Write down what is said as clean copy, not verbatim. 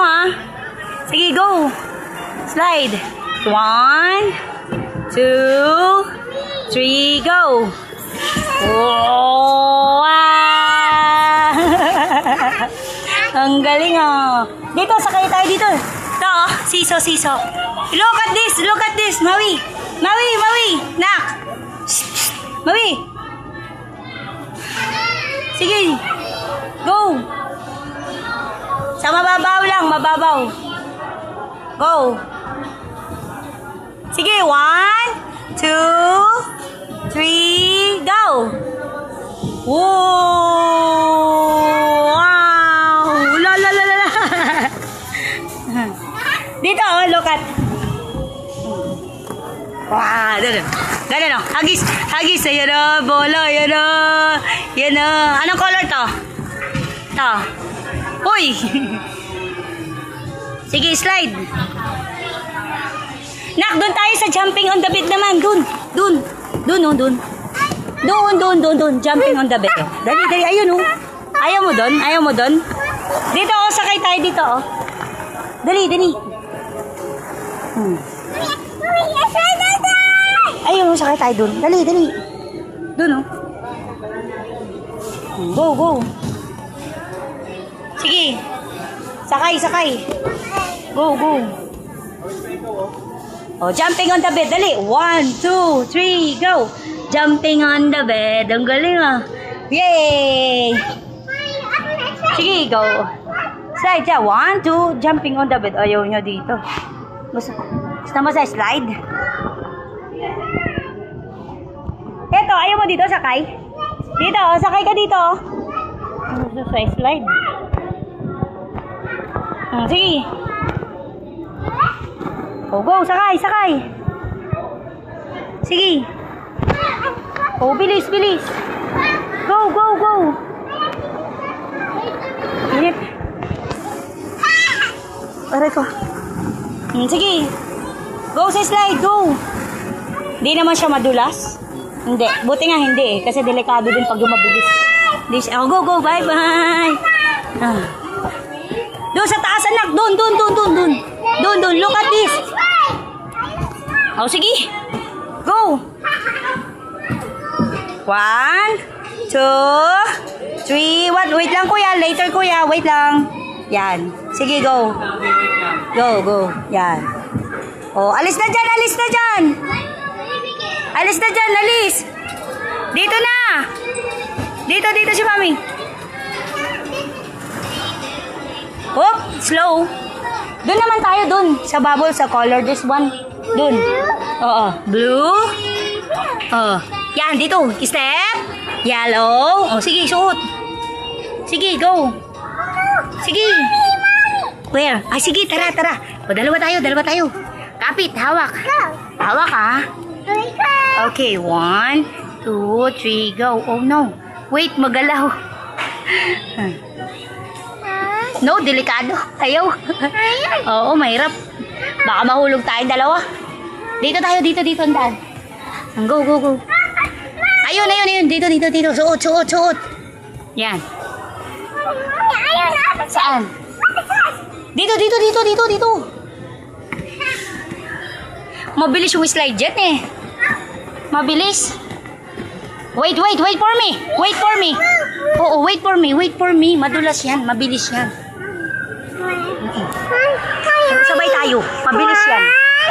ha. Sige, go. Slide. 1, 2, 3, go. Wow! Ang galing ah. Dito, sakay tayo dito. Ito, oh. Siso. Look at this. Maui. Nak. Maui. Sige. Go. Sa mababaw lang, Go. Sige, 1, 2, 3, go. Wow! La. Dito, oh, look at. Wow, ganun, oh. Hagis, ayan o, bola, yan o. Anong color to? Ito. Uy! Sige, slide. Nak, doon tayo sa jumping on the bed naman. Doon. Jumping on the bed. Oh. Dali, ayun oh. Ayaw mo doon? Dito, oh, sakay tayo dito, oh. Dali. Ayun, oh, sakay tayo doon. Dali. Doon, oh. Go. Sige. Sakay. Go. Oh, jumping on the bed. Dali. 1, 2, 3, go. Jumping on the bed. Ang galing ah. Yay! Sige, go. Slide siya. 1, 2, jumping on the bed. Ayaw nyo dito. Gusto mo sa slide? Eto, ayaw mo dito, sakay? Dito, sakay ka dito. Gusto sa slide. Sige. Go, sakay. Sige. Oh, bilis. Go. Inip. Aray ko. Sige. Go sa slide, go. Hindi naman siya madulas. Hindi. Buti nga hindi eh. Kasi delikado din pag mabilis. Go. Bye. Doon sa taas, anak. Doon. Look at this. Oh, sige. Go. 1, 2, 3. Wait lang, kuya. Later, kuya. Wait lang. Yan. Sige, go. Go. Yan. Oh, alis na dyan. Alis. Dito na. Dito si mami. Hop, slow. Doon naman tayo, doon. Sa bubble, sa color. This one. Doon. Oo. Blue. Oh. Yan, dito. Step. Yellow. Oh, sige, suot. Sige, go. Sige. Where? Ay, sige, tara. O, dalawa tayo. Kapit, hawak. Hawak, ha? Okay, 1, 2, 3, go. Oh, no. Wait, magalaw. No, delikado. Ayaw. Oo, mahirap. Baka mahulog tayong dalawa. Dito tayo, dito, ang daan. Go. Ayun. Dito. Suot. Yan. Saan? Dito. Mabilis yung slide dyan eh. Mabilis. Wait for me. Oo, wait for me. Madulas yan, mabilis yan. Sabay tayo. Mabilis yan.